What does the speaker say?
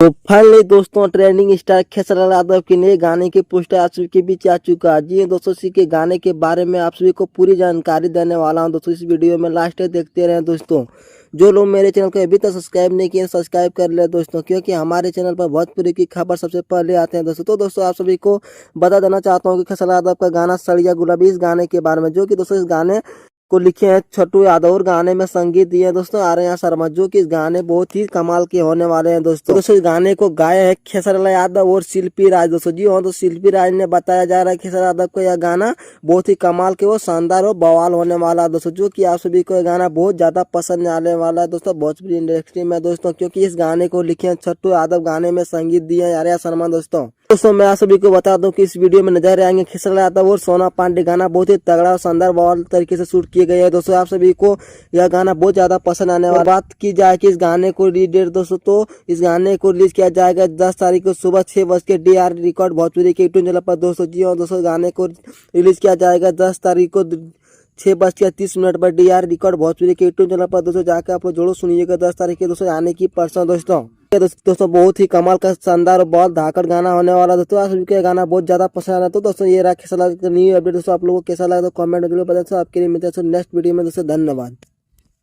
तो फाइनली दोस्तों trending star Khesari Yadav के नए गाने की पोस्टर आप सभी के बीच आ चुका है। जी दोस्तों, इसी के गाने के बारे में आप सभी को पूरी जानकारी देने वाला हूं दोस्तों। इस वीडियो में लास्ट तक देखते रहें दोस्तों। जो लोग मेरे चैनल को अभी तक सब्सक्राइब नहीं किए सब्सक्राइब कर ले दोस्तों, क्योंकि हमारे चैनल पर भोजपुरी की खबर सबसे पहले आते हैं दोस्तों। तो दोस्तों आप सभी को बता देना चाहता हूँ कि खेसारी यादव का गाना सड़िया गुलाबी इस गाने के बारे में, जो कि दोस्तों इस गाने को लिखे हैं छोटू यादव और गाने में संगीत दिए हैं दोस्तों आर्या शर्मा, जो कि इस गाने बहुत ही कमाल के होने वाले हैं दोस्तों। दोस्तों इस गाने को गाया है खेसारी यादव और शिल्पी राज दोस्तों। जी हाँ, तो शिल्पी राज ने बताया जा रहा है खेसारी यादव को यह गाना बहुत ही कमाल के वो शानदार और बवाल होने वाला है दोस्तों, जो कि आप सभी को यह गाना बहुत ज्यादा पसंद आने वाला है दोस्तों भोजपुरी इंडस्ट्री में दोस्तों, क्योंकि इस गाने को लिखे हैं छोटू यादव, गाने में संगीत दिए हैं आर्या शर्मा दोस्तों। मैं आप सभी को बता दूं कि इस वीडियो में नजर आएंगे खेसारी यादव और सोना पांडे। गाना बहुत ही तगड़ा और शानदार बवाल तरीके से शूट किए गए हैं दोस्तों। आप सभी को यह गाना बहुत ज्यादा पसंद आने वाला। बात की जाए कि इस गाने को रिलीज डेट दोस्तों, तो इस गाने को रिलीज किया जाएगा 10 तारीख को सुबह 6 बज के DR रिकॉर्ड भोजपुरी के यूट्यूब चैनल पर दोस्तों। जी हाँ दोस्तों, गाने को रिलीज किया जाएगा 10 तारीख को 6:30 पर DR रिकॉर्ड भोजपुरी के यूट्यूब चैनल पर दोस्तों। जाकर आप लोग जरूर सुनिएगा 10 तारीख के दोस्तों आने की परसों दोस्तों। दोस्तों बहुत ही कमाल का शानदार और बहुत धाकड़ गाना होने वाला दोस्तों। आप सभी को गाना बहुत ज्यादा पसंद है। तो दोस्तों ये रहा खेसारी यादव का न्यू अपडेट दोस्तों। आप लोगों को कैसा लगा तो कमेंट में जरूर बताएं। आपके लिए मिलते हैं नेक्स्ट वीडियो में दोस्तों। धन्यवाद।